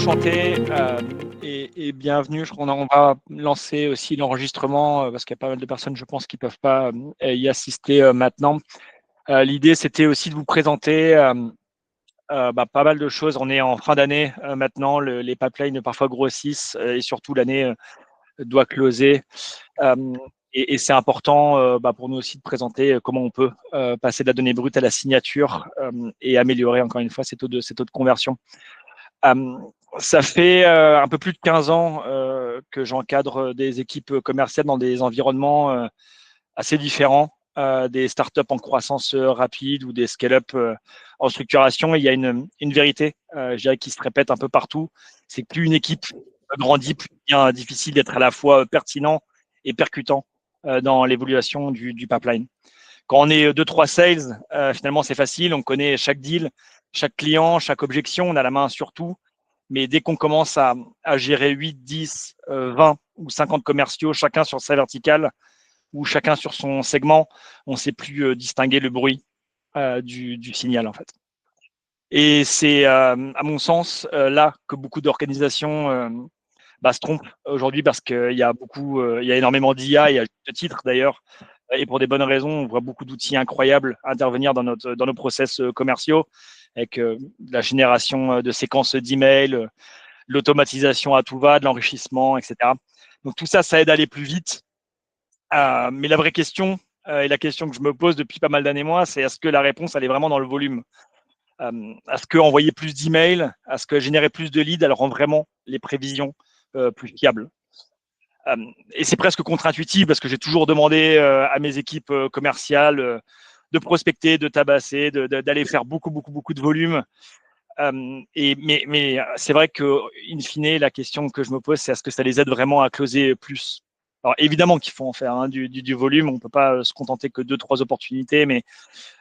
enchanté et bienvenue. Je crois qu'on va lancer aussi l'enregistrement parce qu'il y a pas mal de personnes, je pense, qui ne peuvent pas y assister maintenant. L'idée, c'était aussi de vous présenter pas mal de choses. On est en fin d'année maintenant. Les pipelines parfois grossissent et surtout l'année doit closer. Et c'est important pour nous aussi de présenter comment on peut passer de la donnée brute à la signature et améliorer encore une fois ces taux de conversion. Ça fait un peu plus de 15 ans que j'encadre des équipes commerciales dans des environnements assez différents, des startups en croissance rapide ou des scale-up en structuration. Et il y a une vérité, je dirais, qui se répète un peu partout, c'est que plus une équipe grandit, plus il devient difficile d'être à la fois pertinent et percutant dans l'évaluation du pipeline. Quand on est 2-3 sales, finalement, c'est facile. On connaît chaque deal, chaque client, chaque objection. On a la main sur tout. Mais dès qu'on commence à gérer 8, 10, 20 ou 50 commerciaux, chacun sur sa verticale ou chacun sur son segment, on ne sait plus distinguer le bruit du signal, en fait. Et c'est, à mon sens, là que beaucoup d'organisations se trompent aujourd'hui parce qu'il y a il y a énormément d'IA, et à juste titre d'ailleurs, et pour des bonnes raisons. On voit beaucoup d'outils incroyables intervenir dans nos process commerciaux, avec la génération de séquences d'emails, l'automatisation à tout va, de l'enrichissement, etc. Donc tout ça, ça aide à aller plus vite. Mais la vraie question, et la question que je me pose depuis pas mal d'années, moi, c'est est-ce que la réponse, elle est vraiment dans le volume ? Est-ce qu'envoyer plus d'emails, est-ce que générer plus de leads, elle rend vraiment les prévisions plus fiables ? Et c'est presque contre-intuitif parce que j'ai toujours demandé à mes équipes commerciales de prospecter, de tabasser, d'aller faire beaucoup de volume. Mais c'est vrai que, in fine, la question que je me pose, c'est est-ce que ça les aide vraiment à closer plus ? Alors évidemment qu'il faut en faire du volume, on ne peut pas se contenter que 2-3 opportunités, mais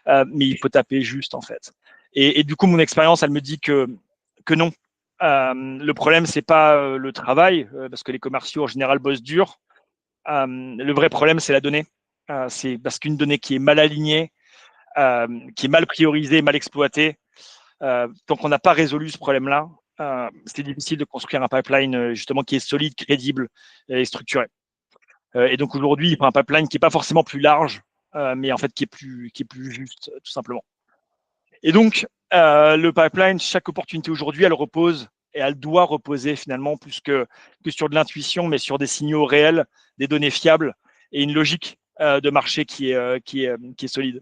il faut taper juste en fait. Et du coup, mon expérience, elle me dit que non. Le problème, c'est pas le travail, parce que les commerciaux en général bossent dur. Le vrai problème, c'est la donnée. C'est parce qu'une donnée qui est mal alignée, qui est mal priorisée, mal exploitée, tant qu'on n'a pas résolu ce problème-là, c'est difficile de construire un pipeline justement qui est solide, crédible et structuré. Et donc aujourd'hui, il faut un pipeline qui n'est pas forcément plus large, mais en fait qui est plus juste, tout simplement. Et donc, le pipeline, chaque opportunité aujourd'hui, elle repose et elle doit reposer finalement plus que sur de l'intuition, mais sur des signaux réels, des données fiables et une logique de marché qui est solide.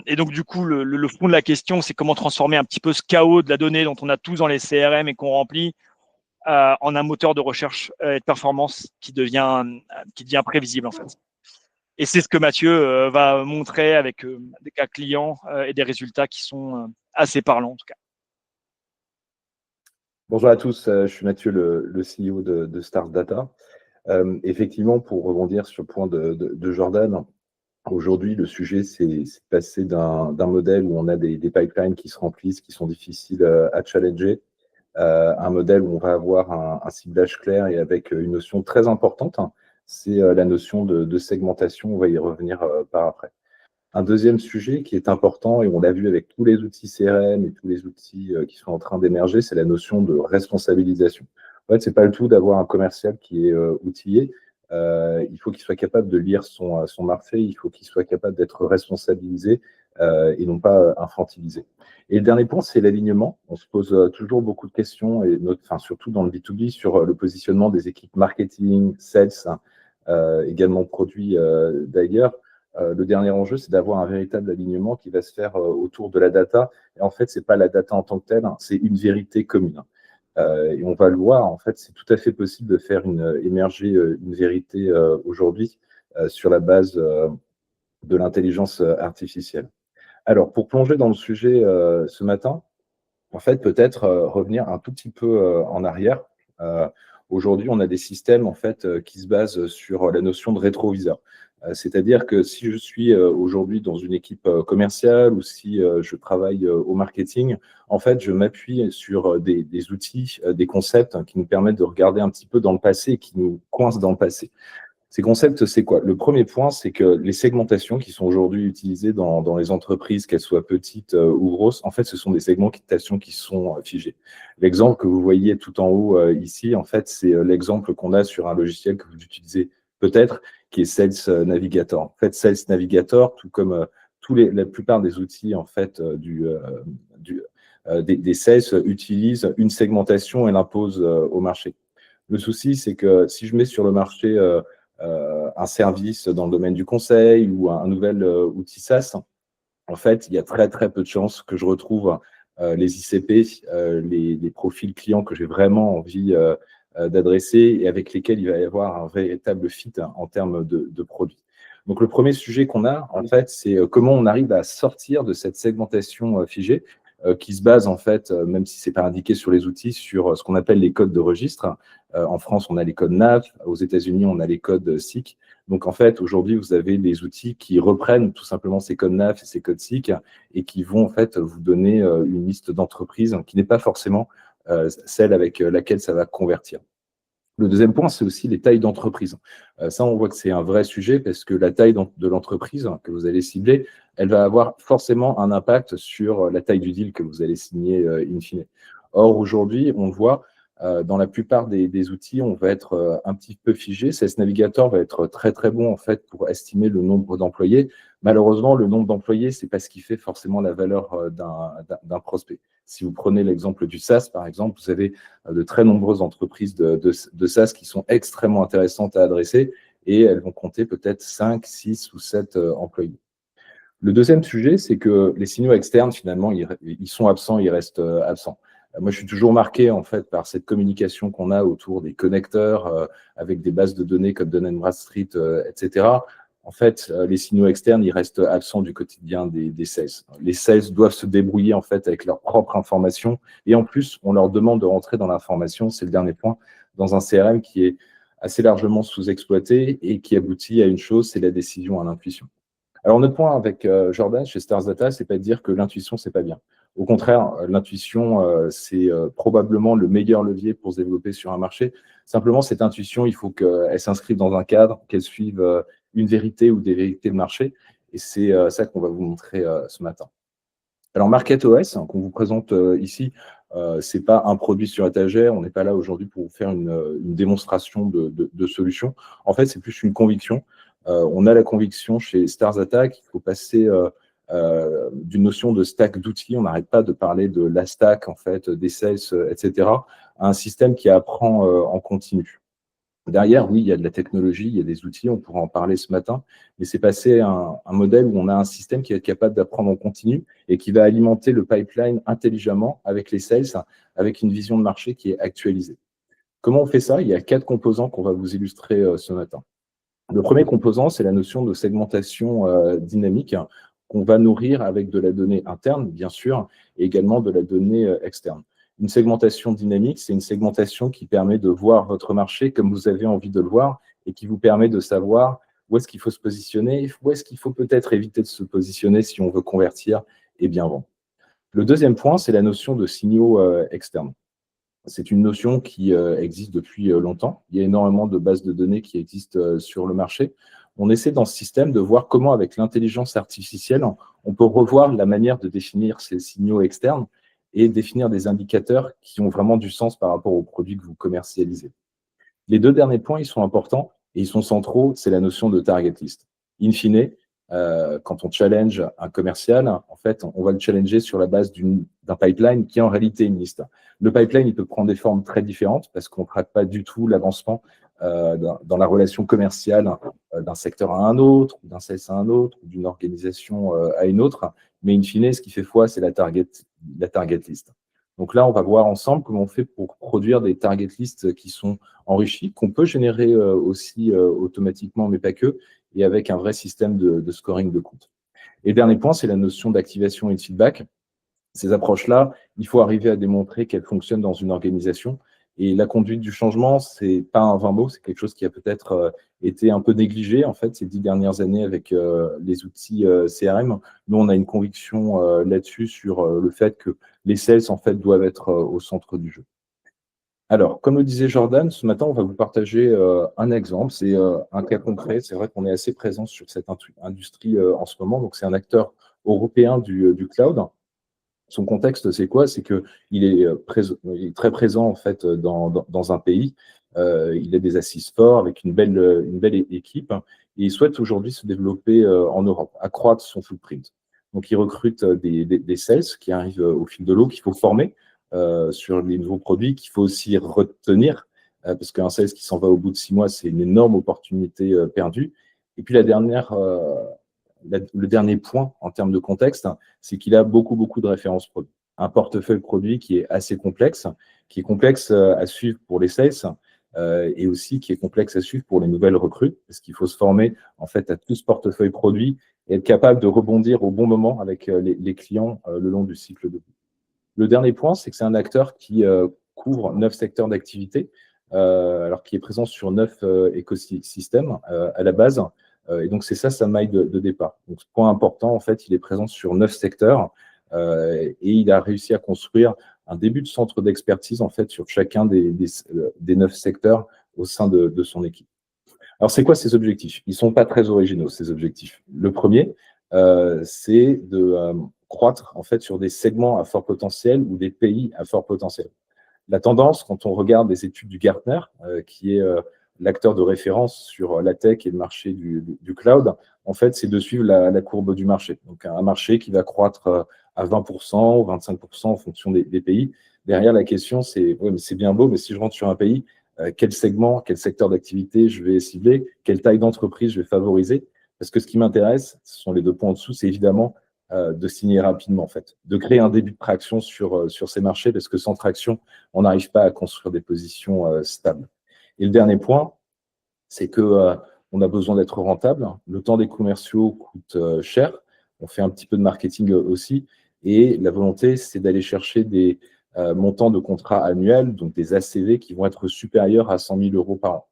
Et donc, du coup, le fond de la question, c'est comment transformer un petit peu ce chaos de la donnée dont on a tous dans les CRM et qu'on remplit en un moteur de recherche et de performance qui devient prévisible, en fait. Et c'est ce que Mathieu va montrer avec des cas clients et des résultats qui sont assez parlants, en tout cas. Bonjour à tous, je suis Mathieu, le CEO de Stars Data. Effectivement, pour rebondir sur le point de Jordan, aujourd'hui, le sujet, c'est de passer d'un modèle où on a des pipelines qui se remplissent, qui sont difficiles à challenger, un modèle où on va avoir un ciblage clair et avec une notion très importante, c'est la notion de segmentation. On va y revenir par après. Un deuxième sujet qui est important, et on l'a vu avec tous les outils CRM et tous les outils qui sont en train d'émerger, c'est la notion de responsabilisation. En fait, ce n'est pas le tout d'avoir un commercial qui est outillé. Il faut qu'il soit capable de lire son marché, il faut qu'il soit capable d'être responsabilisé et non pas infantilisé. Et le dernier point, c'est l'alignement. On se pose toujours beaucoup de questions, et surtout dans le B2B, sur le positionnement des équipes marketing, sales, également produits d'ailleurs. Le dernier enjeu, c'est d'avoir un véritable alignement qui va se faire autour de la data. Et en fait, ce n'est pas la data en tant que telle, c'est une vérité commune. Et on va le voir, en fait, c'est tout à fait possible de faire émerger une vérité aujourd'hui sur la base de l'intelligence artificielle. Alors, pour plonger dans le sujet ce matin, en fait, peut-être revenir un tout petit peu en arrière. Aujourd'hui, on a des systèmes en fait qui se basent sur la notion de rétroviseur. C'est-à-dire que si je suis aujourd'hui dans une équipe commerciale ou si je travaille au marketing, en fait, je m'appuie sur des outils, des concepts qui nous permettent de regarder un petit peu dans le passé et qui nous coincent dans le passé. Ces concepts, c'est quoi? Le premier point, c'est que les segmentations qui sont aujourd'hui utilisées dans les entreprises, qu'elles soient petites ou grosses, en fait, ce sont des segmentations qui sont figées. L'exemple que vous voyez tout en haut ici, en fait, c'est l'exemple qu'on a sur un logiciel que vous utilisez peut-être, qui est Sales Navigator. En fait, Sales Navigator, tout comme la plupart des outils en fait, des sales, utilisent une segmentation et l'imposent au marché. Le souci, c'est que si je mets sur le marché un service dans le domaine du conseil ou un nouvel outil SaaS, en fait, il y a très, très peu de chances que je retrouve les ICP, les profils clients que j'ai vraiment envie d'adresser et avec lesquels il va y avoir un véritable fit en termes de produits. Donc, le premier sujet qu'on a, en fait, c'est comment on arrive à sortir de cette segmentation figée qui se base, en fait, même si ce n'est pas indiqué sur les outils, sur ce qu'on appelle les codes de registre. En France, on a les codes NAV. Aux États-Unis, on a les codes SIC. Donc, en fait, aujourd'hui, vous avez des outils qui reprennent tout simplement ces codes NAV et ces codes SIC et qui vont, en fait, vous donner une liste d'entreprises qui n'est pas forcément celle avec laquelle ça va convertir. Le deuxième point, c'est aussi les tailles d'entreprise. Ça, on voit que c'est un vrai sujet parce que la taille de l'entreprise que vous allez cibler, elle va avoir forcément un impact sur la taille du deal que vous allez signer in fine. Or, aujourd'hui, on le voit, dans la plupart des outils, on va être un petit peu figé. CS Navigator va être très, très bon en fait pour estimer le nombre d'employés. Malheureusement, le nombre d'employés, ce n'est pas ce qui fait forcément la valeur d'un prospect. Si vous prenez l'exemple du SaaS, par exemple, vous avez de très nombreuses entreprises de SaaS qui sont extrêmement intéressantes à adresser et elles vont compter peut-être 5, 6 ou 7 employés. Le deuxième sujet, c'est que les signaux externes, finalement, ils sont absents, ils restent absents. Moi, je suis toujours marqué en fait par cette communication qu'on a autour des connecteurs avec des bases de données comme Dun & Bradstreet, etc. En fait, les signaux externes, ils restent absents du quotidien des sales. Les sales doivent se débrouiller en fait avec leurs propres informations et en plus, on leur demande de rentrer dans l'information, c'est le dernier point, dans un CRM qui est assez largement sous-exploité et qui aboutit à une chose, c'est la décision à l'intuition. Alors, notre point avec Jordan chez Stars Data, c'est pas de dire que l'intuition, c'est pas bien. Au contraire, l'intuition, c'est probablement le meilleur levier pour se développer sur un marché. Simplement, cette intuition, il faut qu'elle s'inscrive dans un cadre, qu'elle suive une vérité ou des vérités de marché. Et c'est ça qu'on va vous montrer ce matin. Alors, MarketOS, qu'on vous présente ici, ce n'est pas un produit sur étagère. On n'est pas là aujourd'hui pour vous faire une démonstration de solution. En fait, c'est plus une conviction. On a la conviction chez Stars Attack qu'il faut passer d'une notion de stack d'outils, on n'arrête pas de parler de la stack, en fait, des sales, etc., à un système qui apprend en continu. Derrière, oui, il y a de la technologie, il y a des outils, on pourra en parler ce matin, mais c'est passé à un modèle où on a un système qui va être capable d'apprendre en continu et qui va alimenter le pipeline intelligemment avec les sales, avec une vision de marché qui est actualisée. Comment on fait ça? Il y a 4 composants qu'on va vous illustrer ce matin. Le premier composant, c'est la notion de segmentation dynamique qu'on va nourrir avec de la donnée interne, bien sûr, et également de la donnée externe. Une segmentation dynamique, c'est une segmentation qui permet de voir votre marché comme vous avez envie de le voir et qui vous permet de savoir où est-ce qu'il faut se positionner, où est-ce qu'il faut peut-être éviter de se positionner si on veut convertir et bien vendre. Le deuxième point, c'est la notion de signaux externes. C'est une notion qui existe depuis longtemps. Il y a énormément de bases de données qui existent sur le marché. On essaie dans ce système de voir comment, avec l'intelligence artificielle, on peut revoir la manière de définir ces signaux externes et définir des indicateurs qui ont vraiment du sens par rapport aux produits que vous commercialisez. Les 2 derniers points, ils sont importants et ils sont centraux, c'est la notion de target list. In fine, quand on challenge un commercial, en fait, on va le challenger sur la base d'un pipeline qui est en réalité une liste. Le pipeline, il peut prendre des formes très différentes parce qu'on ne traque pas du tout l'avancement dans la relation commerciale d'un secteur à un autre, d'un sales à un autre, d'une organisation à une autre. Mais in fine, ce qui fait foi, c'est la target list. Donc là, on va voir ensemble comment on fait pour produire des target lists qui sont enrichis, qu'on peut générer aussi automatiquement, mais pas que, et avec un vrai système de scoring de compte. Et dernier point, c'est la notion d'activation et de feedback. Ces approches-là, il faut arriver à démontrer qu'elles fonctionnent dans une organisation. Et la conduite du changement, ce n'est pas un vain mot, c'est quelque chose qui a peut-être été un peu négligé en fait ces 10 dernières années avec les outils CRM. Nous, on a une conviction là-dessus sur le fait que les sales en fait doivent être au centre du jeu. Alors, comme le disait Jordan, ce matin, on va vous partager un exemple. C'est un cas concret. C'est vrai qu'on est assez présent sur cette industrie en ce moment. Donc, c'est un acteur européen du cloud. Son contexte, c'est quoi? C'est qu'il est, il est très présent en fait dans un pays. Il a des assises forts avec une belle équipe et il souhaite aujourd'hui se développer en Europe, accroître son footprint. Donc, il recrute des sales qui arrivent au fil de l'eau, qu'il faut former sur les nouveaux produits, qu'il faut aussi retenir parce qu'un sales qui s'en va au bout de 6 mois, c'est une énorme opportunité perdue. Et puis, le dernier point en termes de contexte, c'est qu'il a beaucoup, beaucoup de références produits. Un portefeuille produit qui est assez complexe, qui est complexe à suivre pour les sales et aussi qui est complexe à suivre pour les nouvelles recrues, parce qu'il faut se former en fait à tout ce portefeuille produit et être capable de rebondir au bon moment avec les clients le long du cycle de vie. Le dernier point, c'est que c'est un acteur qui couvre 9 secteurs d'activité, alors qui est présent sur 9 écosystèmes à la base. Et donc, c'est ça sa maille de départ. Donc, ce point important, en fait, il est présent sur 9 secteurs et il a réussi à construire un début de centre d'expertise, en fait, sur chacun des 9 secteurs au sein de son équipe. Alors, c'est quoi ces objectifs? Ils ne sont pas très originaux, ces objectifs. Le premier, c'est de croître, en fait, sur des segments à fort potentiel ou des pays à fort potentiel. La tendance, quand on regarde les études du Gartner, qui est l'acteur de référence sur la tech et le marché du cloud, en fait, c'est de suivre la courbe du marché. Donc, un marché qui va croître à 20% ou 25% en fonction des pays. Derrière, la question, c'est ouais, mais c'est bien beau, mais si je rentre sur un pays, quel segment, quel secteur d'activité je vais cibler, quelle taille d'entreprise je vais favoriser? Parce que ce qui m'intéresse, ce sont les 2 points en dessous, c'est évidemment de signer rapidement, en fait, de créer un début de traction sur ces marchés, parce que sans traction, on n'arrive pas à construire des positions stables. Et le dernier point, c'est que on a besoin d'être rentable. Le temps des commerciaux coûte cher. On fait un petit peu de marketing aussi. Et la volonté, c'est d'aller chercher des montants de contrats annuels, donc des ACV qui vont être supérieurs à 100 000 euros par an.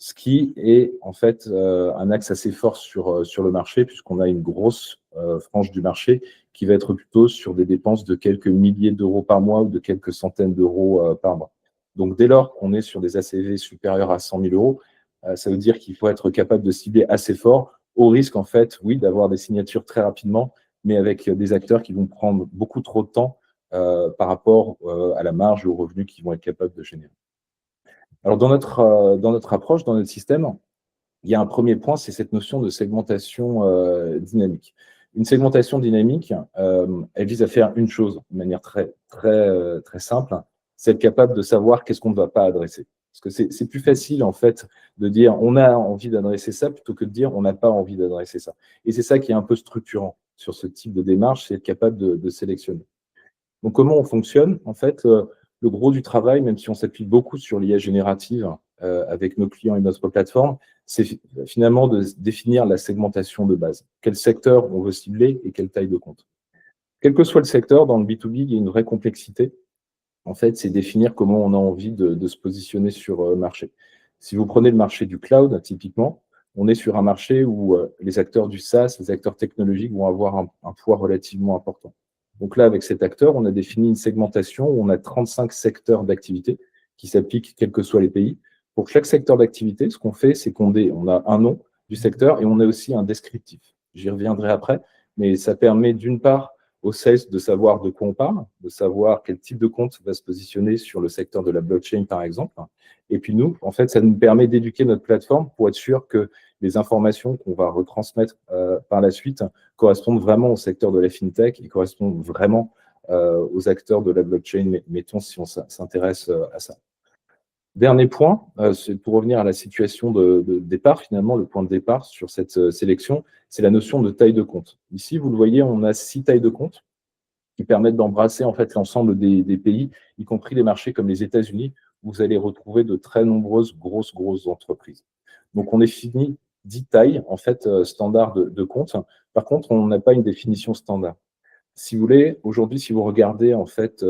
Ce qui est en fait un axe assez fort sur le marché, puisqu'on a une grosse frange du marché qui va être plutôt sur des dépenses de quelques milliers d'euros par mois ou de quelques centaines d'euros par mois. Donc, dès lors qu'on est sur des ACV supérieurs à 100 000 euros, ça veut dire qu'il faut être capable de cibler assez fort, au risque, en fait, oui, d'avoir des signatures très rapidement, mais avec des acteurs qui vont prendre beaucoup trop de temps par rapport à la marge et aux revenus qu'ils vont être capables de générer. Alors, dans notre approche, dans notre système, il y a un premier point, c'est cette notion de segmentation dynamique. Une segmentation dynamique, elle vise à faire une chose de manière très, très, très simple, c'est être capable de savoir qu'est-ce qu'on ne va pas adresser. Parce que c'est plus facile, en fait, de dire on a envie d'adresser ça plutôt que de dire on n'a pas envie d'adresser ça. Et c'est ça qui est un peu structurant sur ce type de démarche, c'est être capable de sélectionner. Donc, comment on fonctionne? En fait, le gros du travail, même si on s'appuie beaucoup sur l'IA générative avec nos clients et notre plateforme, c'est finalement de définir la segmentation de base. Quel secteur on veut cibler et quelle taille de compte. Quel que soit le secteur, dans le B2B, il y a une vraie complexité. En fait, c'est définir comment on a envie de se positionner sur le marché. Si vous prenez le marché du cloud, typiquement, on est sur un marché où les acteurs du SaaS, les acteurs technologiques vont avoir un poids relativement important. Donc là, avec cet acteur, on a défini une segmentation où on a 35 secteurs d'activité qui s'appliquent quels que soient les pays. Pour chaque secteur d'activité, ce qu'on fait, c'est qu'on a un nom du secteur et on a aussi un descriptif. J'y reviendrai après, mais ça permet d'une part au sales de savoir de quoi on parle, de savoir quel type de compte va se positionner sur le secteur de la blockchain, par exemple. Et puis nous, en fait, ça nous permet d'éduquer notre plateforme pour être sûr que les informations qu'on va retransmettre par la suite correspondent vraiment au secteur de la fintech et correspondent vraiment aux acteurs de la blockchain, mettons, si on s'intéresse à ça. Dernier point, c'est pour revenir à la situation de départ, finalement, le point de départ sur cette sélection, c'est la notion de taille de compte. Ici, vous le voyez, on a 6 tailles de compte qui permettent d'embrasser en fait l'ensemble des pays, y compris les marchés comme les États-Unis, où vous allez retrouver de très nombreuses grosses entreprises. Donc, on définit 10 tailles en fait standards de compte. Par contre, on n'a pas une définition standard. Si vous voulez, aujourd'hui, si vous regardez en fait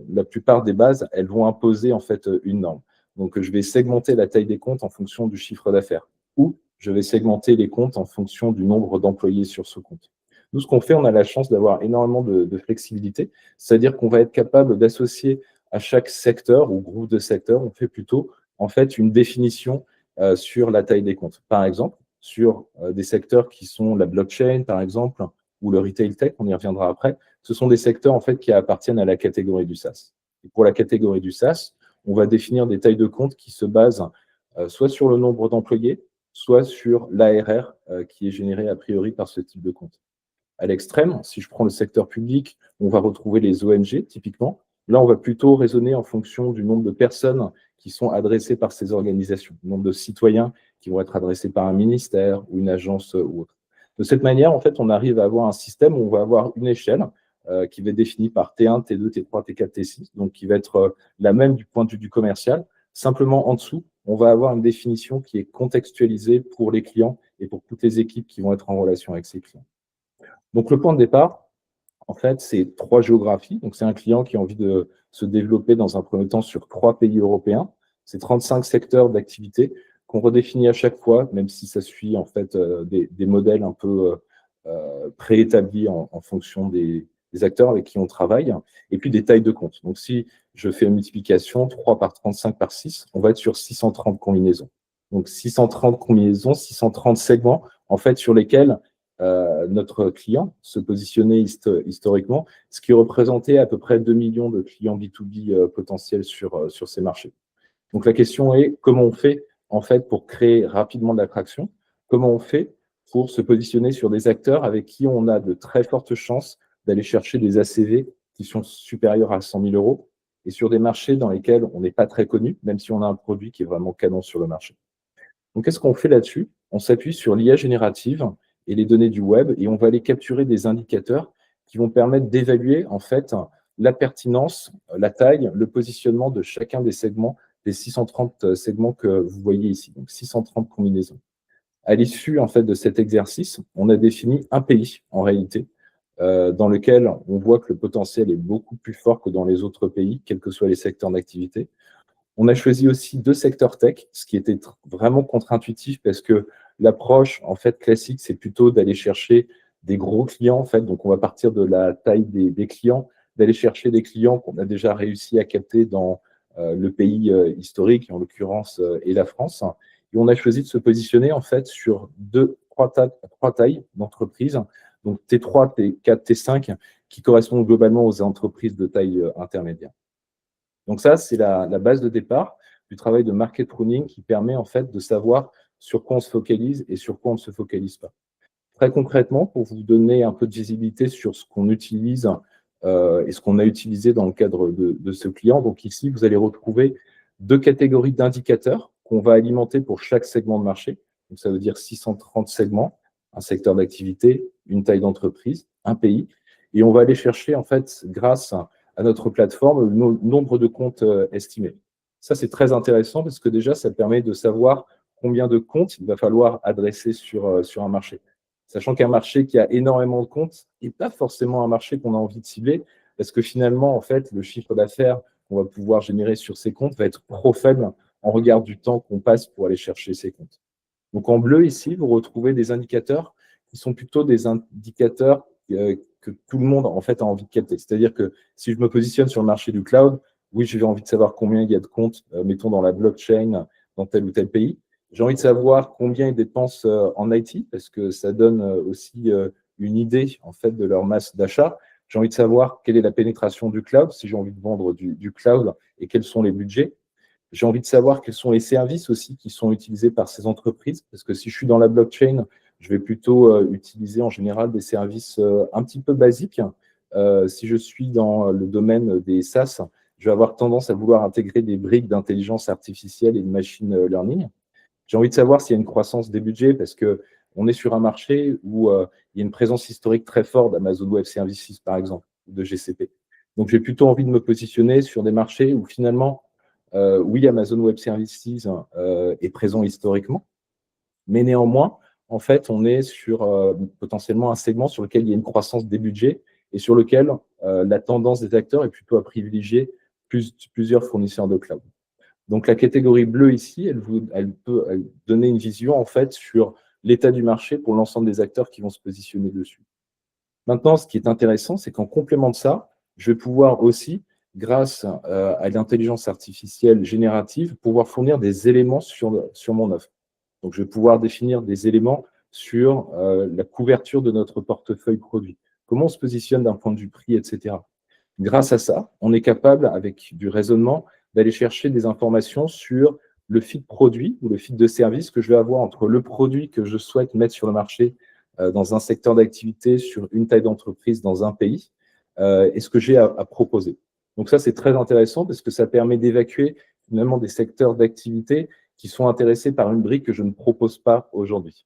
la plupart des bases, elles vont imposer en fait une norme. Donc, je vais segmenter la taille des comptes en fonction du chiffre d'affaires ou je vais segmenter les comptes en fonction du nombre d'employés sur ce compte. Nous, ce qu'on fait, on a la chance d'avoir énormément de flexibilité, c'est-à-dire qu'on va être capable d'associer à chaque secteur ou groupe de secteurs, on fait plutôt en fait une définition sur la taille des comptes. Par exemple, sur des secteurs qui sont la blockchain, par exemple, ou le retail tech, on y reviendra après, ce sont des secteurs en fait qui appartiennent à la catégorie du SaaS. Et pour la catégorie du SaaS, on va définir des tailles de comptes qui se basent soit sur le nombre d'employés, soit sur l'ARR qui est généré a priori par ce type de compte. À l'extrême, si je prends le secteur public, on va retrouver les ONG typiquement. Là, on va plutôt raisonner en fonction du nombre de personnes qui sont adressées par ces organisations, le nombre de citoyens qui vont être adressés par un ministère ou une agence ou autre. De cette manière, en fait, on arrive à avoir un système où on va avoir une échelle qui va être définie par T1, T2, T3, T4, T6, donc qui va être la même du point de vue du commercial. Simplement, en dessous, on va avoir une définition qui est contextualisée pour les clients et pour toutes les équipes qui vont être en relation avec ces clients. Donc, le point de départ, en fait, c'est 3 géographies. Donc, c'est un client qui a envie de se développer dans un premier temps sur 3 pays européens. C'est 35 secteurs d'activité qu'on redéfinit à chaque fois, même si ça suit en fait des modèles un peu préétablis en fonction des acteurs avec qui on travaille, et puis des tailles de compte. Donc, si je fais une multiplication, 3 par 35 par 6, on va être sur 630 combinaisons. Donc, 630 combinaisons, 630 segments, en fait, sur lesquels notre client se positionnait historiquement, ce qui représentait à peu près 2 millions de clients B2B potentiels sur ces marchés. Donc la question est comment on fait en fait pour créer rapidement de l'attraction, comment on fait pour se positionner sur des acteurs avec qui on a de très fortes chances d'aller chercher des ACV qui sont supérieurs à 100 000 euros et sur des marchés dans lesquels on n'est pas très connu, même si on a un produit qui est vraiment canon sur le marché. Donc, qu'est-ce qu'on fait là-dessus? On s'appuie sur l'IA générative et les données du web et on va aller capturer des indicateurs qui vont permettre d'évaluer en fait la pertinence, la taille, le positionnement de chacun des segments, des 630 segments que vous voyez ici, donc 630 combinaisons. À l'issue en fait de cet exercice, on a défini un pays en réalité dans lequel on voit que le potentiel est beaucoup plus fort que dans les autres pays, quels que soient les secteurs d'activité. On a choisi aussi 2 secteurs tech, ce qui était vraiment contre-intuitif parce que l'approche en fait classique, c'est plutôt d'aller chercher des gros clients en fait. Donc on va partir de la taille des clients, d'aller chercher des clients qu'on a déjà réussi à capter dans le pays historique, en l'occurrence et la France. Et on a choisi de se positionner en fait sur trois tailles d'entreprises, donc T3, T4, T5, qui correspondent globalement aux entreprises de taille intermédiaire. Donc ça, c'est la base de départ du travail de market pruning qui permet en fait de savoir sur quoi on se focalise et sur quoi on ne se focalise pas. Très concrètement, pour vous donner un peu de visibilité sur ce qu'on utilise et ce qu'on a utilisé dans le cadre de ce client, donc ici, vous allez retrouver 2 catégories d'indicateurs qu'on va alimenter pour chaque segment de marché. Donc ça veut dire 630 segments, un secteur d'activité, une taille d'entreprise, un pays. Et on va aller chercher en fait, grâce à notre plateforme, le nombre de comptes estimés. Ça, c'est très intéressant parce que déjà, ça permet de savoir combien de comptes il va falloir adresser sur un marché. Sachant qu'un marché qui a énormément de comptes n'est pas forcément un marché qu'on a envie de cibler parce que finalement, en fait, le chiffre d'affaires qu'on va pouvoir générer sur ces comptes va être trop faible en regard du temps qu'on passe pour aller chercher ces comptes. Donc en bleu, ici, vous retrouvez des indicateurs qui sont plutôt des indicateurs que tout le monde en fait a envie de capter. C'est-à-dire que si je me positionne sur le marché du cloud, oui, j'ai envie de savoir combien il y a de comptes, mettons dans la blockchain, dans tel ou tel pays. J'ai envie de savoir combien ils dépensent en IT, parce que ça donne aussi une idée en fait de leur masse d'achat. J'ai envie de savoir quelle est la pénétration du cloud, si j'ai envie de vendre du cloud, et quels sont les budgets. J'ai envie de savoir quels sont les services aussi qui sont utilisés par ces entreprises, parce que si je suis dans la blockchain, je vais plutôt utiliser en général des services un petit peu basiques. Si je suis dans le domaine des SaaS, je vais avoir tendance à vouloir intégrer des briques d'intelligence artificielle et de machine learning. J'ai envie de savoir s'il y a une croissance des budgets, parce qu'on est sur un marché où il y a une présence historique très forte d'Amazon Web Services, par exemple, ou de GCP. Donc, j'ai plutôt envie de me positionner sur des marchés où finalement, oui, Amazon Web Services est présent historiquement, mais néanmoins, en fait, on est sur potentiellement un segment sur lequel il y a une croissance des budgets et sur lequel la tendance des acteurs est plutôt à privilégier plusieurs fournisseurs de cloud. Donc, la catégorie bleue ici, elle peut donner une vision en fait sur l'état du marché pour l'ensemble des acteurs qui vont se positionner dessus. Maintenant, ce qui est intéressant, c'est qu'en complément de ça, je vais pouvoir aussi grâce à l'intelligence artificielle générative, pouvoir fournir des éléments sur mon offre. Donc, je vais pouvoir définir des éléments sur la couverture de notre portefeuille produit. Comment on se positionne d'un point de vue prix, etc. Grâce à ça, on est capable, avec du raisonnement, d'aller chercher des informations sur le fit produit ou le fit de service que je vais avoir entre le produit que je souhaite mettre sur le marché dans un secteur d'activité, sur une taille d'entreprise dans un pays, et ce que j'ai à proposer. Donc ça, c'est très intéressant parce que ça permet d'évacuer finalement des secteurs d'activité qui sont intéressés par une brique que je ne propose pas aujourd'hui.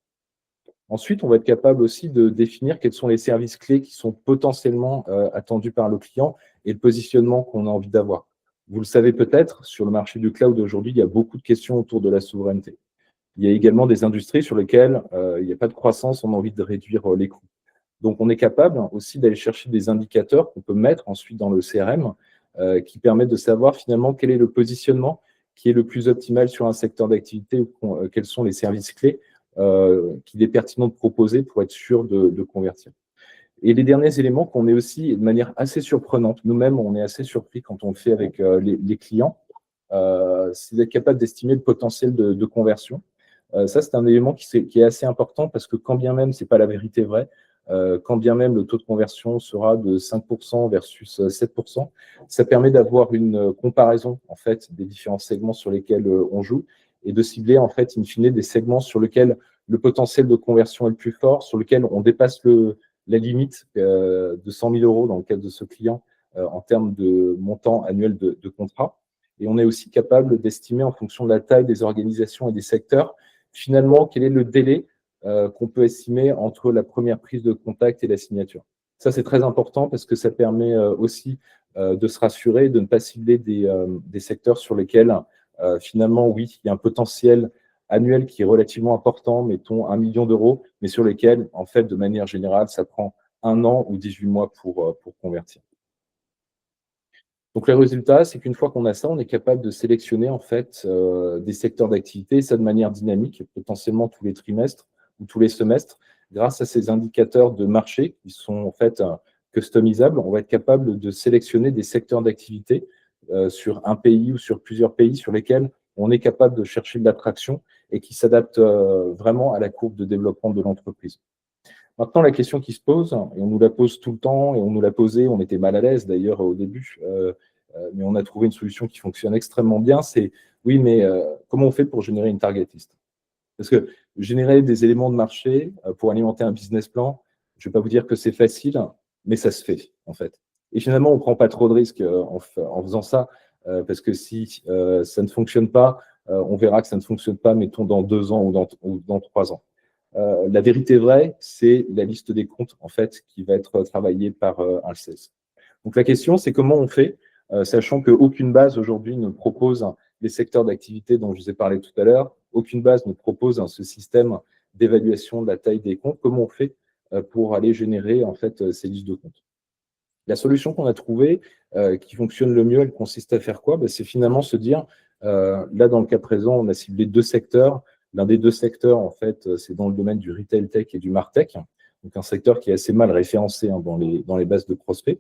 Ensuite, on va être capable aussi de définir quels sont les services clés qui sont potentiellement attendus par le client et le positionnement qu'on a envie d'avoir. Vous le savez peut-être, sur le marché du cloud aujourd'hui, il y a beaucoup de questions autour de la souveraineté. Il y a également des industries sur lesquelles il n'y a pas de croissance, on a envie de réduire les coûts. Donc, on est capable aussi d'aller chercher des indicateurs qu'on peut mettre ensuite dans le CRM qui permettent de savoir finalement quel est le positionnement qui est le plus optimal sur un secteur d'activité ou quels sont les services clés qu'il est pertinent de proposer pour être sûr de convertir. Et les derniers éléments qu'on est aussi de manière assez surprenante, nous-mêmes, on est assez surpris quand on le fait avec les clients, c'est d'être capable d'estimer le potentiel de conversion. Ça, c'est un élément qui est assez important parce que quand bien même ce n'est pas la vérité vraie, quand bien même le taux de conversion sera de 5% versus 7%, ça permet d'avoir une comparaison en fait, des différents segments sur lesquels on joue et de cibler en fait, in fine, des segments sur lesquels le potentiel de conversion est le plus fort, sur lesquels on dépasse la limite de 100 000 euros dans le cadre de ce client en termes de montant annuel de contrat. Et on est aussi capable d'estimer en fonction de la taille des organisations et des secteurs, finalement, quel est le délai qu'on peut estimer entre la première prise de contact et la signature. Ça, c'est très important parce que ça permet aussi de se rassurer, de ne pas cibler des secteurs sur lesquels, finalement, oui, il y a un potentiel annuel qui est relativement important, mettons 1 million d'euros, mais sur lesquels, en fait, de manière générale, ça prend 1 an ou 18 mois pour convertir. Donc, le résultat, c'est qu'une fois qu'on a ça, on est capable de sélectionner en fait des secteurs d'activité, ça de manière dynamique, potentiellement tous les trimestres ou tous les semestres. Grâce à ces indicateurs de marché qui sont en fait customisables, on va être capable de sélectionner des secteurs d'activité sur un pays ou sur plusieurs pays sur lesquels on est capable de chercher de l'attraction et qui s'adaptent vraiment à la courbe de développement de l'entreprise. Maintenant, la question qui se pose, et on nous la pose tout le temps, et on nous l'a posée, on était mal à l'aise d'ailleurs au début, mais on a trouvé une solution qui fonctionne extrêmement bien, c'est oui, mais comment on fait pour générer une target list? Parce que générer des éléments de marché pour alimenter un business plan, je ne vais pas vous dire que c'est facile, mais ça se fait en fait. Et finalement, on ne prend pas trop de risques en faisant ça, parce que si ça ne fonctionne pas, on verra que ça ne fonctionne pas, mettons, dans 2 ans ou dans 3 ans. La vérité vraie, c'est la liste des comptes en fait qui va être travaillée par un sales. Donc la question, c'est comment on fait, sachant qu'aucune base aujourd'hui ne propose les secteurs d'activité dont je vous ai parlé tout à l'heure, aucune base ne propose ce système d'évaluation de la taille des comptes. Comment on fait pour aller générer en fait ces listes de comptes? La solution qu'on a trouvée, qui fonctionne le mieux, elle consiste à faire quoi? C'est finalement se dire, là dans le cas présent, on a ciblé 2 secteurs. L'un des 2 secteurs, en fait, c'est dans le domaine du retail tech et du martech, donc un secteur qui est assez mal référencé dans les bases de prospects.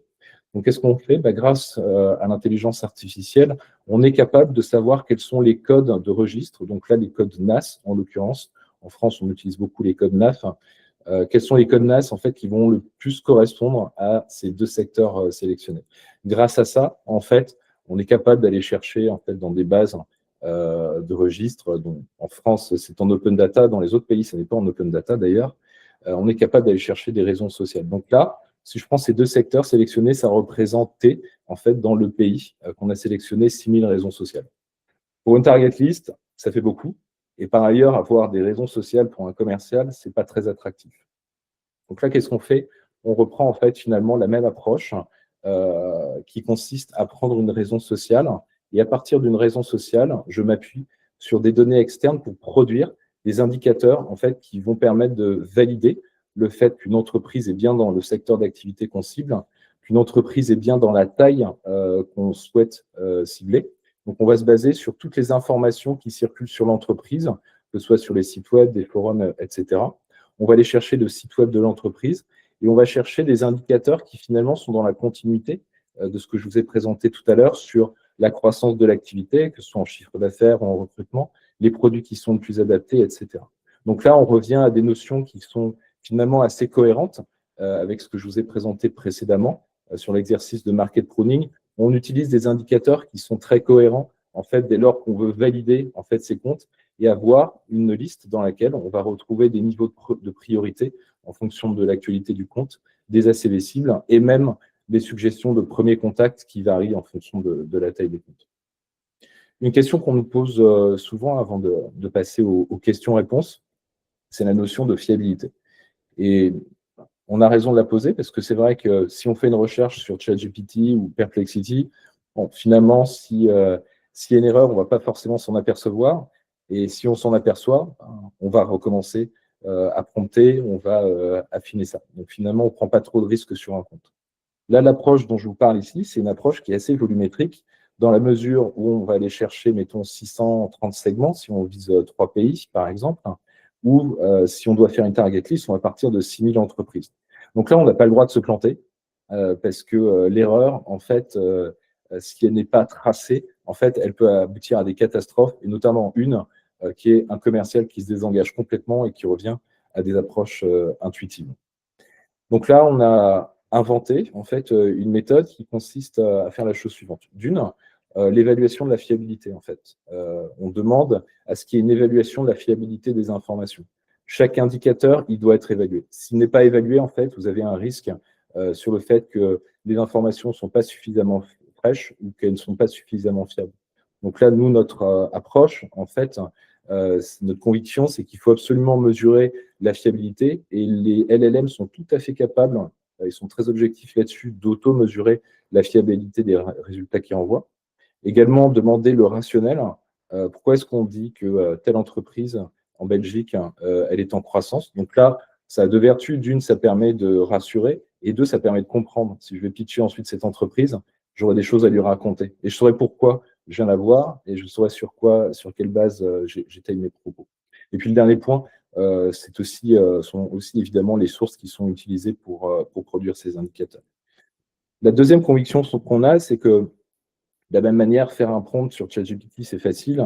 Donc, qu'est-ce qu'on fait? Grâce à l'intelligence artificielle, on est capable de savoir quels sont les codes de registre. Donc là, les codes NAS, en l'occurrence. En France, on utilise beaucoup les codes NAF. Quels sont les codes NAS en fait, qui vont le plus correspondre à ces 2 secteurs sélectionnés. Grâce à ça, en fait, on est capable d'aller chercher en fait, dans des bases de registres. Donc, en France, c'est en open data. Dans les autres pays, ce n'est pas en open data d'ailleurs. On est capable d'aller chercher des raisons sociales. Donc là, si je prends ces 2 secteurs sélectionnés, ça représentait en fait dans le pays qu'on a sélectionné 6 000 raisons sociales. Pour une target list, ça fait beaucoup. Et par ailleurs, avoir des raisons sociales pour un commercial, ce n'est pas très attractif. Donc là, qu'est-ce qu'on fait? On reprend en fait finalement la même approche qui consiste à prendre une raison sociale et à partir d'une raison sociale, je m'appuie sur des données externes pour produire des indicateurs en fait qui vont permettre de valider le fait qu'une entreprise est bien dans le secteur d'activité qu'on cible, qu'une entreprise est bien dans la taille qu'on souhaite cibler. Donc, on va se baser sur toutes les informations qui circulent sur l'entreprise, que ce soit sur les sites web, des forums, etc. On va aller chercher le site web de l'entreprise et on va chercher des indicateurs qui finalement sont dans la continuité de ce que je vous ai présenté tout à l'heure sur la croissance de l'activité, que ce soit en chiffre d'affaires ou en recrutement, les produits qui sont le plus adaptés, etc. Donc là, on revient à des notions qui sont finalement assez cohérentes avec ce que je vous ai présenté précédemment sur l'exercice de market pruning. On utilise des indicateurs qui sont très cohérents en fait dès lors qu'on veut valider en fait ces comptes et avoir une liste dans laquelle on va retrouver des niveaux de priorité en fonction de l'actualité du compte, des ACV cibles et même des suggestions de premier contact qui varient en fonction de la taille des comptes. Une question qu'on nous pose souvent avant de passer aux questions-réponses, c'est la notion de fiabilité. Et on a raison de la poser parce que c'est vrai que si on fait une recherche sur ChatGPT ou Perplexity, bon, finalement, s'il y a une erreur, on ne va pas forcément s'en apercevoir. Et si on s'en aperçoit, on va recommencer à prompter, on va affiner ça. Donc finalement, on ne prend pas trop de risques sur un compte. Là, l'approche dont je vous parle ici, c'est une approche qui est assez volumétrique dans la mesure où on va aller chercher, mettons, 630 segments, si on vise 3 pays, par exemple, ou si on doit faire une target list, on va partir de 6000 entreprises. Donc là, on n'a pas le droit de se planter parce que l'erreur, en fait, si elle n'est pas tracée, en fait, elle peut aboutir à des catastrophes, et notamment une qui est un commercial qui se désengage complètement et qui revient à des approches intuitives. Donc là, on a inventé en fait une méthode qui consiste à faire la chose suivante. D'une, l'évaluation de la fiabilité en fait. On demande à ce qu'il y ait une évaluation de la fiabilité des informations. Chaque indicateur, il doit être évalué. S'il n'est pas évalué, en fait, vous avez un risque sur le fait que les informations ne sont pas suffisamment fraîches ou qu'elles ne sont pas suffisamment fiables. Donc là, nous, notre approche, en fait, notre conviction, c'est qu'il faut absolument mesurer la fiabilité et les LLM sont tout à fait capables, ils sont très objectifs là-dessus, d'auto-mesurer la fiabilité des résultats qu'ils envoient. Également, demander le rationnel. Pourquoi est-ce qu'on dit que telle entreprise en Belgique, elle est en croissance? Donc là, ça a deux vertus. D'une, ça permet de rassurer et deux, ça permet de comprendre. Si je vais pitcher ensuite cette entreprise, j'aurai des choses à lui raconter. Et je saurai pourquoi je viens la voir et je saurai sur quelle base j'étaye mes propos. Et puis le dernier point, sont aussi évidemment les sources qui sont utilisées pour produire ces indicateurs. La deuxième conviction qu'on a, c'est que de la même manière, faire un prompt sur ChatGPT, c'est facile.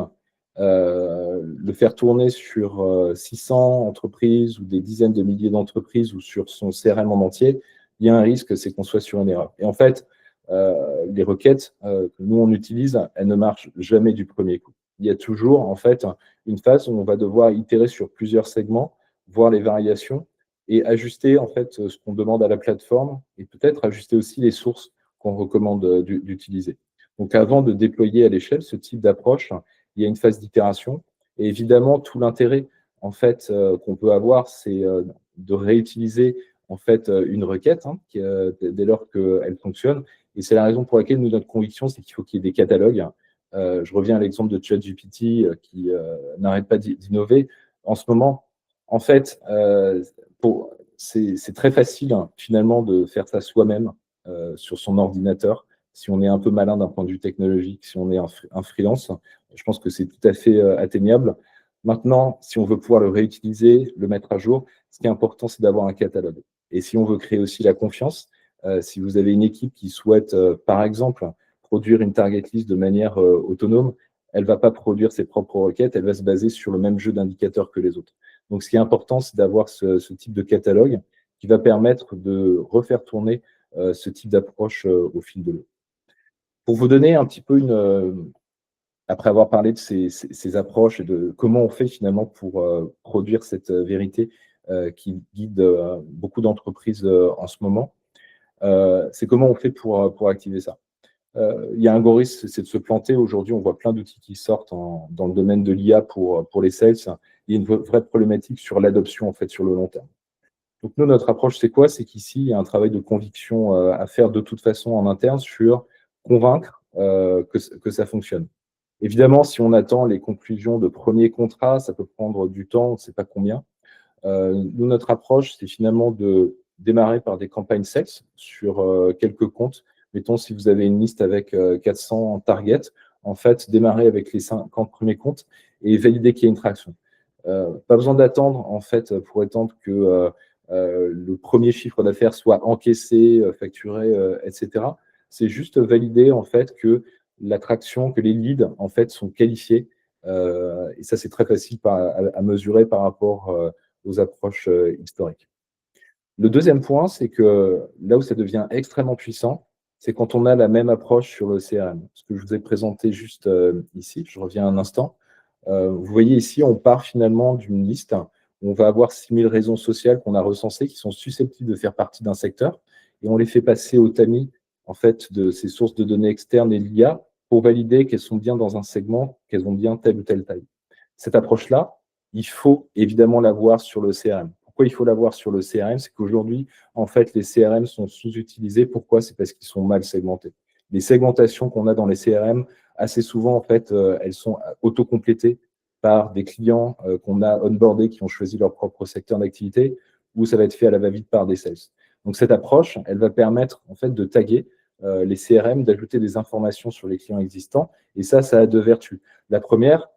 Le faire tourner sur 600 entreprises ou des dizaines de milliers d'entreprises ou sur son CRM en entier, il y a un risque, c'est qu'on soit sur une erreur. Et en fait, les requêtes que nous, on utilise, elles ne marchent jamais du premier coup. Il y a toujours, en fait, une phase où on va devoir itérer sur plusieurs segments, voir les variations et ajuster, en fait, ce qu'on demande à la plateforme et peut-être ajuster aussi les sources qu'on recommande d'utiliser. Donc, avant de déployer à l'échelle ce type d'approche, il y a une phase d'itération. Et évidemment, tout l'intérêt, en fait, qu'on peut avoir, c'est de réutiliser, en fait, une requête dès lors qu'elle fonctionne. Et c'est la raison pour laquelle notre conviction, c'est qu'il faut qu'il y ait des catalogues. Je reviens à l'exemple de ChatGPT qui n'arrête pas d'innover. En ce moment, en fait, c'est très facile finalement de faire ça soi-même sur son ordinateur. Si on est un peu malin d'un point de vue technologique, si on est un freelance, je pense que c'est tout à fait atteignable. Maintenant, si on veut pouvoir le réutiliser, le mettre à jour, ce qui est important, c'est d'avoir un catalogue. Et si on veut créer aussi la confiance, si vous avez une équipe qui souhaite, par exemple, produire une target list de manière autonome, elle ne va pas produire ses propres requêtes, elle va se baser sur le même jeu d'indicateurs que les autres. Donc, ce qui est important, c'est d'avoir ce type de catalogue qui va permettre de refaire tourner ce type d'approche au fil de l'eau. Pour vous donner un petit peu après avoir parlé de ces approches et de comment on fait finalement pour produire cette vérité qui guide beaucoup d'entreprises en ce moment, c'est comment on fait pour activer ça. Il y a un gros risque, c'est de se planter. Aujourd'hui, on voit plein d'outils qui sortent dans le domaine de l'IA pour les sales. Il y a une vraie problématique sur l'adoption en fait sur le long terme. Donc nous, notre approche, c'est quoi? C'est qu'ici, il y a un travail de conviction à faire de toute façon en interne sur convaincre que ça fonctionne. Évidemment, si on attend les conclusions de premiers contrats, ça peut prendre du temps, on ne sait pas combien. Nous, notre approche, c'est finalement de démarrer par des campagnes sales sur quelques comptes. Mettons, si vous avez une liste avec 400 targets, en fait, démarrer avec les 50 premiers comptes et valider qu'il y a une traction. Pas besoin d'attendre, en fait, pour attendre que le premier chiffre d'affaires soit encaissé, facturé, etc. c'est juste valider en fait que l'attraction, que les leads en fait sont qualifiés. Et ça, c'est très facile à mesurer par rapport aux approches historiques. Le deuxième point, c'est que là où ça devient extrêmement puissant, c'est quand on a la même approche sur le CRM. Ce que je vous ai présenté juste ici, je reviens un instant. Vous voyez ici, on part finalement d'une liste où on va avoir 6000 raisons sociales qu'on a recensées qui sont susceptibles de faire partie d'un secteur et on les fait passer au tamis en fait, de ces sources de données externes et l'IA pour valider qu'elles sont bien dans un segment, qu'elles ont bien telle ou telle taille. Cette approche-là, il faut évidemment l'avoir sur le CRM. Pourquoi il faut l'avoir sur le CRM? C'est qu'aujourd'hui, en fait, les CRM sont sous-utilisés. Pourquoi? C'est parce qu'ils sont mal segmentés. Les segmentations qu'on a dans les CRM, assez souvent, en fait, elles sont autocomplétées par des clients qu'on a onboardés, qui ont choisi leur propre secteur d'activité, ou ça va être fait à la va-vite par des sales. Donc, cette approche, elle va permettre, en fait, de taguer les CRM, d'ajouter des informations sur les clients existants. Et ça a deux vertus. La première,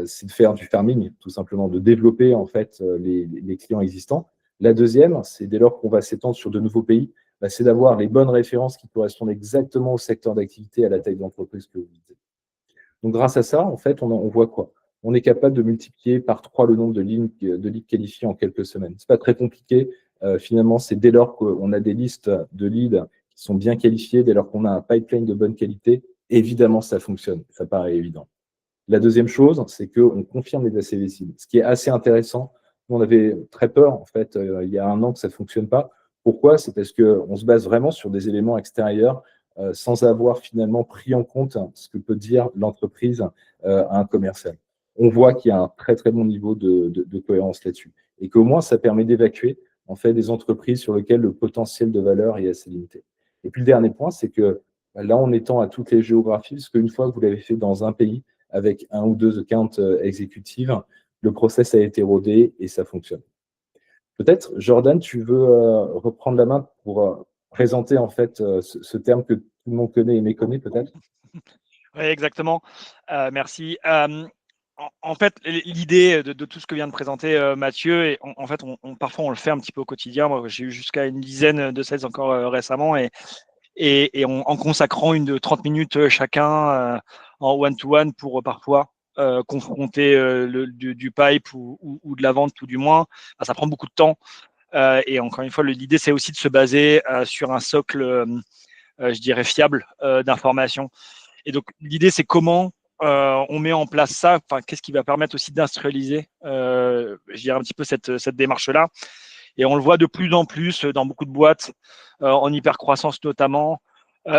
c'est de faire du farming, tout simplement, de développer en fait les clients existants. La deuxième, c'est dès lors qu'on va s'étendre sur de nouveaux pays, bah, c'est d'avoir les bonnes références qui correspondent exactement au secteur d'activité, à la taille d'entreprise que vous visez. Donc, grâce à ça, en fait, on voit quoi? On est capable de multiplier par 3 le nombre de leads qualifiés en quelques semaines. Ce n'est pas très compliqué. Finalement, c'est dès lors qu'on a des listes de leads qui sont bien qualifiés, dès lors qu'on a un pipeline de bonne qualité, évidemment, ça fonctionne. Ça paraît évident. La deuxième chose, c'est qu'on confirme les ACV cibles. Ce qui est assez intéressant, on avait très peur, en fait, il y a un an que ça ne fonctionne pas. Pourquoi? C'est parce qu'on se base vraiment sur des éléments extérieurs sans avoir finalement pris en compte ce que peut dire l'entreprise à un commercial. On voit qu'il y a un très, très bon niveau de cohérence là-dessus. Et qu'au moins, ça permet d'évacuer en fait, des entreprises sur lesquelles le potentiel de valeur est assez limité. Et puis, le dernier point, c'est que là, on étend à toutes les géographies, parce qu'une fois que vous l'avez fait dans un pays, avec un ou deux accounts exécutives, le process a été rodé et ça fonctionne. Peut-être, Jordan, tu veux reprendre la main pour présenter en fait ce terme que tout le monde connaît et méconnaît peut-être? Oui, exactement. Merci. En fait, l'idée de tout ce que vient de présenter Mathieu, et en fait, parfois on le fait un petit peu au quotidien. Moi, j'ai eu jusqu'à une dizaine de sales encore récemment, et en consacrant 30 minutes chacun en one-to-one pour parfois confronter du pipe ou de la vente, tout du moins, bah, ça prend beaucoup de temps. Et encore une fois, l'idée, c'est aussi de se baser sur un socle, je dirais, fiable d'informations. Et donc, l'idée, c'est comment on met en place ça, qu'est-ce qui va permettre aussi d'industrialiser, je dirais, un petit peu cette démarche-là. Et on le voit de plus en plus dans beaucoup de boîtes, en hypercroissance notamment,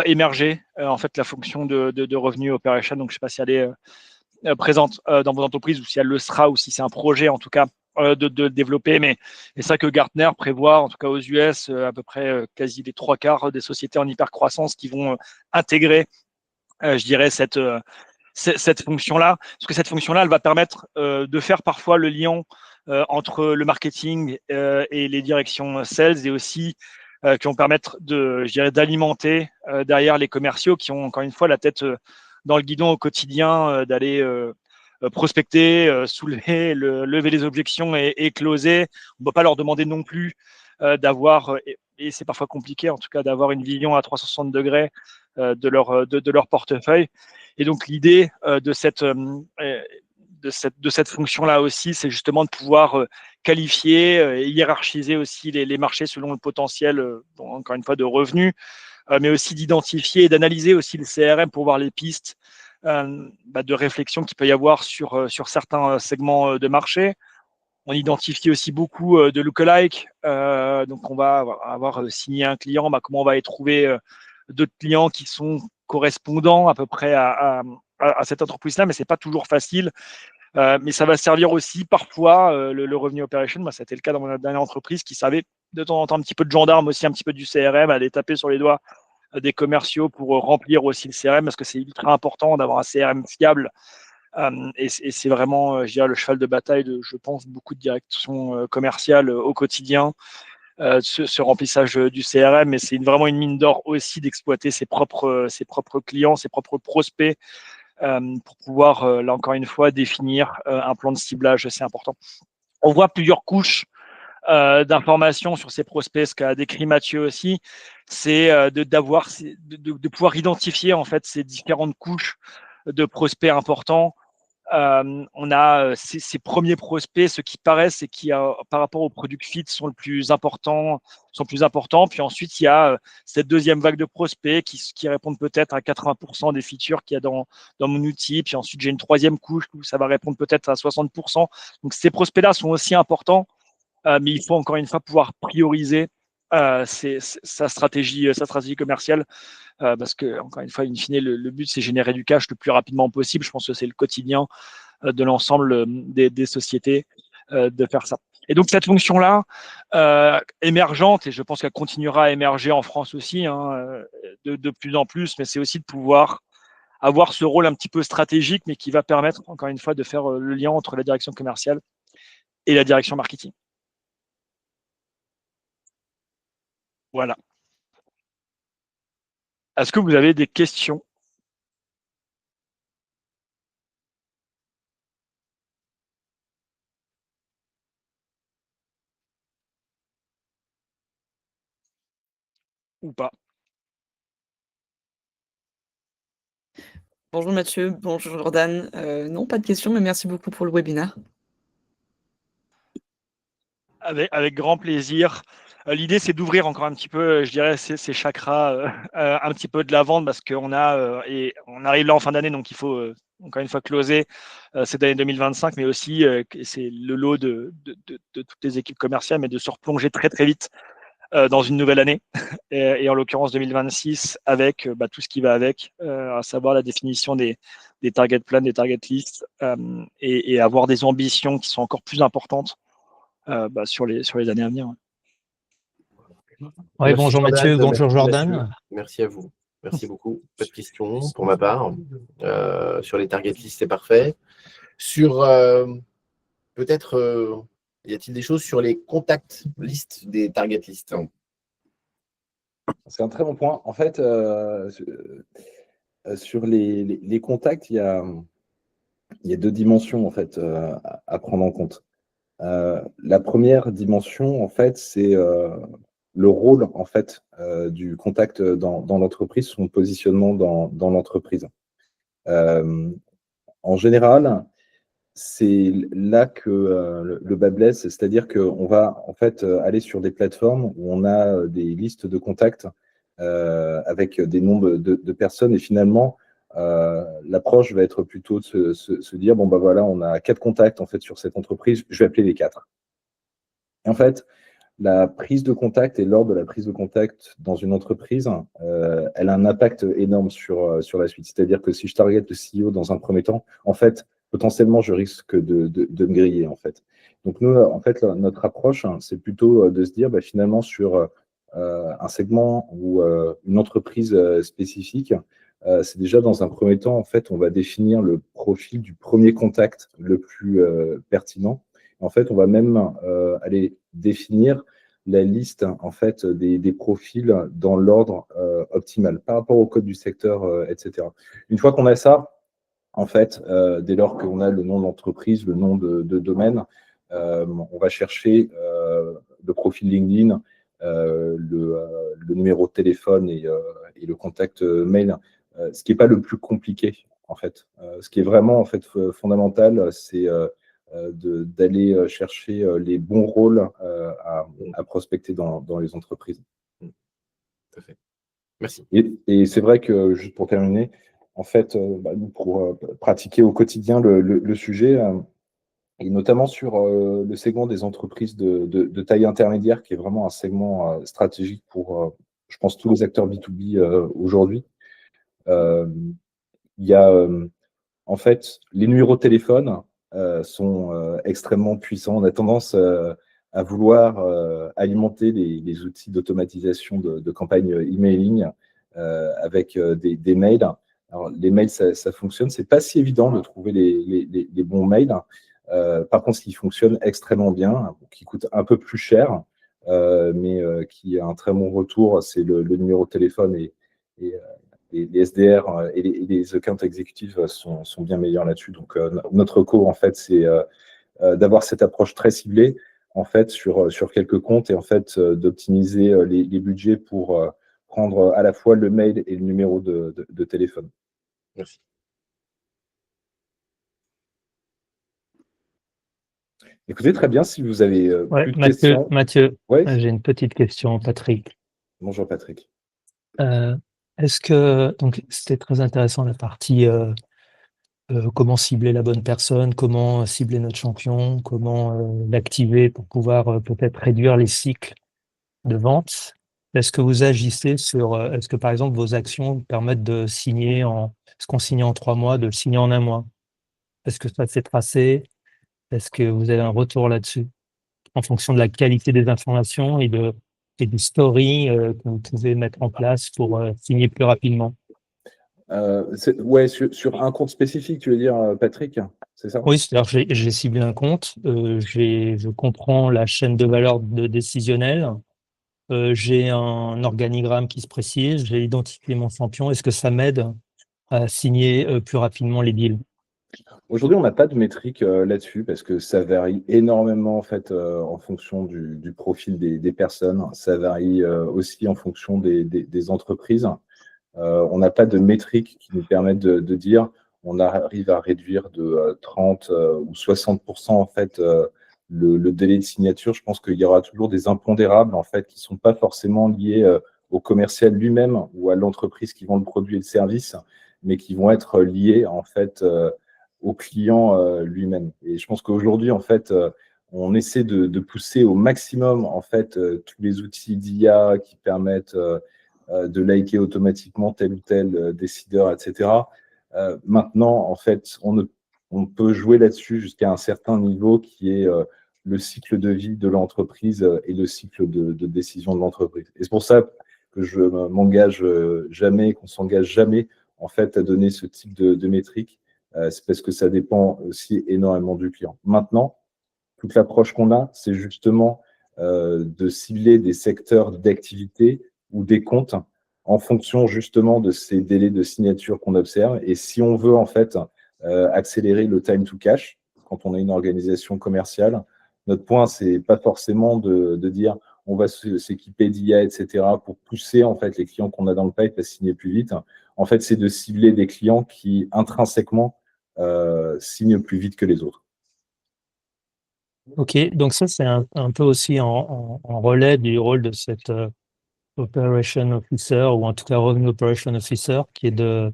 émerger en fait la fonction de revenu operation. Donc, je ne sais pas si elle est présente dans vos entreprises ou si elle le sera ou si c'est un projet en tout cas de développer. Mais c'est ça que Gartner prévoit, en tout cas aux US, à peu près quasi les 3/4 des sociétés en hypercroissance qui vont intégrer, je dirais, cette fonction-là, parce que cette fonction-là, elle va permettre de faire parfois le lien entre le marketing et les directions sales, et aussi qui vont permettre je dirais, d'alimenter derrière les commerciaux qui ont encore une fois la tête dans le guidon au quotidien, d'aller prospecter, soulever, lever les objections et closer. On ne peut pas leur demander non plus d'avoir, et c'est parfois compliqué en tout cas, d'avoir une vision à 360 degrés de leur portefeuille. Et donc l'idée de cette fonction-là aussi, c'est justement de pouvoir qualifier et hiérarchiser aussi les marchés selon le potentiel, encore une fois, de revenus, mais aussi d'identifier et d'analyser aussi le CRM pour voir les pistes de réflexion qu'il peut y avoir sur certains segments de marché. On identifie aussi beaucoup de lookalike. Donc, on va avoir signé un client. Comment on va y trouver d'autres clients qui sont correspondants à peu près à cette entreprise-là, mais ce n'est pas toujours facile. Mais ça va servir aussi parfois le revenu operation. Moi, c'était le cas dans mon dernière entreprise qui savait de temps en temps un petit peu de gendarme, aussi un petit peu du CRM, aller taper sur les doigts des commerciaux pour remplir aussi le CRM, parce que c'est ultra important d'avoir un CRM fiable. Et c'est vraiment, je dirais, le cheval de bataille de, je pense, beaucoup de directions commerciales au quotidien, ce remplissage du CRM. Mais c'est vraiment une mine d'or aussi d'exploiter ses propres clients, ses propres prospects, pour pouvoir, là encore une fois, définir un plan de ciblage. C'est important. On voit plusieurs couches d'informations sur ces prospects, ce qu'a décrit Mathieu aussi, c'est de pouvoir identifier en fait ces différentes couches de prospects importants. On a ces premiers prospects, ceux qui paraissent et qui, par rapport au product fit, sont plus importants. Puis ensuite, il y a cette deuxième vague de prospects qui répondent peut-être à 80% des features qu'il y a dans mon outil. Puis ensuite, j'ai une troisième couche où ça va répondre peut-être à 60%. Donc, ces prospects-là sont aussi importants, mais il faut encore une fois pouvoir prioriser sa stratégie commerciale. Parce que, encore une fois, in fine, le but, c'est générer du cash le plus rapidement possible. Je pense que c'est le quotidien de l'ensemble des sociétés de faire ça. Et donc, cette fonction-là, émergente, et je pense qu'elle continuera à émerger en France aussi, de plus en plus, mais c'est aussi de pouvoir avoir ce rôle un petit peu stratégique, mais qui va permettre, encore une fois, de faire le lien entre la direction commerciale et la direction marketing. Voilà. Est-ce que vous avez des questions? Ou pas? Bonjour Mathieu, bonjour Jordan. Non, pas de questions, mais merci beaucoup pour le webinaire. Avec grand plaisir. L'idée, c'est d'ouvrir encore un petit peu, je dirais, ces chakras un petit peu de la vente, parce qu'on et on arrive là en fin d'année, donc il faut encore une fois closer cette année 2025, mais aussi c'est le lot de toutes les équipes commerciales, mais de se replonger très très vite dans une nouvelle année, et en l'occurrence 2026, avec tout ce qui va avec, à savoir la définition des target plans, des target lists, et avoir des ambitions qui sont encore plus importantes sur les années à venir. Oui, bonjour Jordan, Mathieu, bonjour Jordan. Mathieu. Merci à vous. Merci beaucoup. Pas de questions pour ma part. Sur les target lists, c'est parfait. Sur peut-être, y a-t-il des choses sur les contact listes des target lists? C'est un très bon point. En fait, sur les contacts, il y a deux dimensions en fait, à prendre en compte. La première dimension, en fait, c'est le rôle en fait, du contact dans l'entreprise, son positionnement dans l'entreprise. En général, c'est là que le bas blesse, c'est-à-dire qu'on va en fait aller sur des plateformes où on a des listes de contacts avec des noms de personnes, et finalement l'approche va être plutôt de se dire bon bah voilà, on a 4 contacts en fait sur cette entreprise, je vais appeler les 4. Et en fait, la prise de contact et l'ordre de la prise de contact dans une entreprise, elle a un impact énorme sur la suite. C'est-à-dire que si je target le CEO dans un premier temps, en fait, potentiellement, je risque de me griller, en fait. Donc, nous, en fait, notre approche, c'est plutôt de se dire, finalement, sur un segment ou une entreprise spécifique, c'est déjà dans un premier temps, en fait, on va définir le profil du premier contact le plus pertinent. En fait, on va même aller définir la liste en fait des profils dans l'ordre optimal par rapport au code du secteur, etc. Une fois qu'on a ça, en fait, dès lors qu'on a le nom de l'entreprise, le nom de domaine, on va chercher le profil LinkedIn, le numéro de téléphone et le contact mail. Ce qui n'est pas le plus compliqué, en fait. Ce qui est vraiment en fait fondamental, c'est d'aller chercher les bons rôles à prospecter dans les entreprises. Tout à fait. Merci. Et c'est vrai que, juste pour terminer, en fait, nous, pour pratiquer au quotidien le sujet, et notamment sur le segment des entreprises de taille intermédiaire, qui est vraiment un segment stratégique pour, je pense, tous les acteurs B2B aujourd'hui, il y a en fait les numéros de téléphone sont extrêmement puissants. On a tendance à vouloir alimenter les outils d'automatisation de campagnes emailing avec des mails. Alors, les mails, ça fonctionne. C'est pas si évident de trouver les bons mails. Par contre, ce qui fonctionne extrêmement bien, qui coûte un peu plus cher, mais qui a un très bon retour, c'est le numéro de téléphone, et les SDR et les account exécutifs sont bien meilleurs là-dessus. Donc, notre cours, en fait, c'est d'avoir cette approche très ciblée en fait, sur quelques comptes et en fait, d'optimiser les budgets pour prendre à la fois le mail et le numéro de téléphone. Merci. Écoutez, très bien, si vous avez Ouais, plus de Mathieu, questions. Mathieu, Oui, j'ai une petite question, Patrick. bonjour Patrick. Est-ce que, donc, c'était très intéressant la partie comment cibler la bonne personne, comment cibler notre champion, comment l'activer pour pouvoir peut-être réduire les cycles de vente. Est-ce que vous agissez sur, est-ce que par exemple vos actions vous permettent de signer ce qu'on signe en 3 mois, de le signer en 1 mois? Est-ce que ça s'est tracé? Est-ce que vous avez un retour là-dessus en fonction de la qualité des informations et du story que vous pouvez mettre en place pour signer plus rapidement? Ouais, sur un compte spécifique, tu veux dire, Patrick, c'est ça? Oui, c'est-à-dire que j'ai ciblé un compte, je comprends la chaîne de valeur décisionnelle, j'ai un organigramme qui se précise, j'ai identifié mon champion. Est-ce que ça m'aide à signer plus rapidement les deals? Aujourd'hui, on n'a pas de métrique là-dessus parce que ça varie énormément en fait en fonction du profil des personnes. Ça varie aussi en fonction des entreprises. On n'a pas de métrique qui nous permettent de dire on arrive à réduire de 30 ou 60% en fait le délai de signature. Je pense qu'il y aura toujours des impondérables en fait qui ne sont pas forcément liés au commercial lui-même ou à l'entreprise qui vend le produit et le service, mais qui vont être liés en fait au client lui-même. Et je pense qu'aujourd'hui en fait on essaie de pousser au maximum en fait tous les outils d'IA qui permettent de liker automatiquement tel ou tel décideur, etc. Maintenant, en fait, on peut jouer là-dessus jusqu'à un certain niveau qui est le cycle de vie de l'entreprise et le cycle de décision de l'entreprise. Et c'est pour ça que je m'engage jamais, qu'on s'engage jamais en fait à donner ce type de métrique. C'est parce que ça dépend aussi énormément du client. Maintenant, toute l'approche qu'on a, c'est justement de cibler des secteurs d'activité ou des comptes en fonction justement de ces délais de signature qu'on observe. Et si on veut en fait accélérer le time to cash quand on a une organisation commerciale, notre point, c'est pas forcément de dire on va s'équiper d'IA, etc., pour pousser en fait les clients qu'on a dans le pipe à signer plus vite. En fait, c'est de cibler des clients qui intrinsèquement signent plus vite que les autres. Ok, donc ça c'est un peu aussi en relais du rôle de cette Operation Officer ou en tout cas Revenue Operation Officer qui est de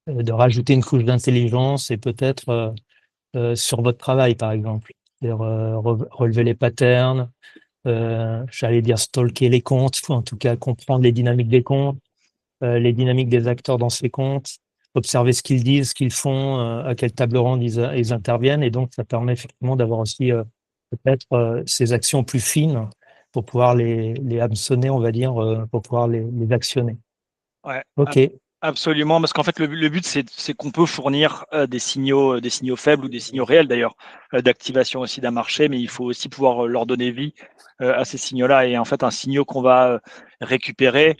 rajouter une couche d'intelligence et peut-être sur votre travail par exemple. C'est-à-dire relever les patterns, j'allais dire stalker les comptes, ou en tout cas comprendre les dynamiques des comptes, les dynamiques des acteurs dans ces comptes, observer ce qu'ils disent, ce qu'ils font, à quelle table ronde ils interviennent. Et donc, ça permet effectivement d'avoir aussi peut-être ces actions plus fines pour pouvoir les hameçonner, on va dire, pour pouvoir les actionner. Ouais, OK. absolument, parce qu'en fait, le but, c'est qu'on peut fournir des signaux faibles ou des signaux réels d'ailleurs, d'activation aussi d'un marché, mais il faut aussi pouvoir leur donner vie à ces signaux-là. Et en fait, un signal qu'on va récupérer,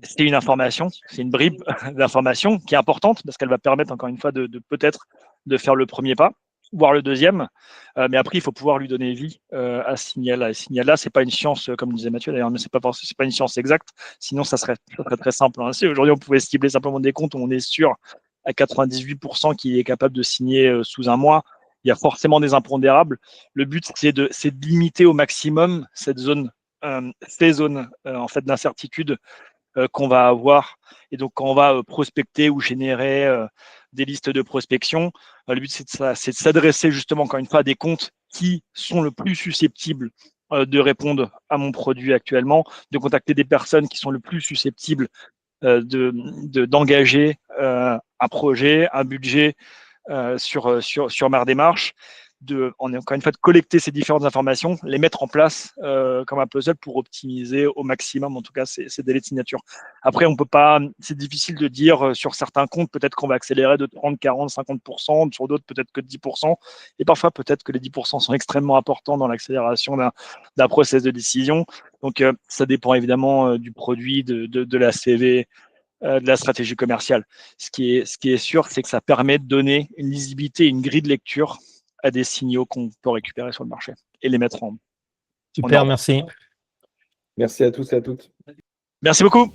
c'est une information, c'est une bribe d'information qui est importante parce qu'elle va permettre encore une fois de peut-être de faire le premier pas, voire le deuxième. Mais après, il faut pouvoir lui donner vie à ce signal-là. Ce signal-là, c'est pas une science, comme disait Mathieu d'ailleurs, mais c'est pas une science exacte. Sinon, ça serait très simple. Hein. Si aujourd'hui on pouvait cibler simplement des comptes où on est sûr à 98% qu'il est capable de signer sous un mois, il y a forcément des impondérables. Le but, c'est de limiter au maximum cette zone, ces zones en fait d'incertitude qu'on va avoir. Et donc, quand on va prospecter ou générer des listes de prospection, le but, c'est de s'adresser justement, encore une fois, à des comptes qui sont le plus susceptibles de répondre à mon produit actuellement, de contacter des personnes qui sont le plus susceptibles d'engager un projet, un budget sur ma démarche, encore une fois, de collecter ces différentes informations, les mettre en place comme un puzzle pour optimiser au maximum, en tout cas, ces délais de signature. Après, on peut pas, c'est difficile de dire sur certains comptes, peut-être qu'on va accélérer de 30, 40, 50%, sur d'autres, peut-être que de 10%, et parfois, peut-être que les 10% sont extrêmement importants dans l'accélération d'un process de décision. Donc, ça dépend évidemment du produit, de la CV, de la stratégie commerciale. Ce qui est sûr, c'est que ça permet de donner une lisibilité, une grille de lecture à des signaux qu'on peut récupérer sur le marché. et les mettre en. Super, ordre. merci. Merci à tous et à toutes. Merci beaucoup.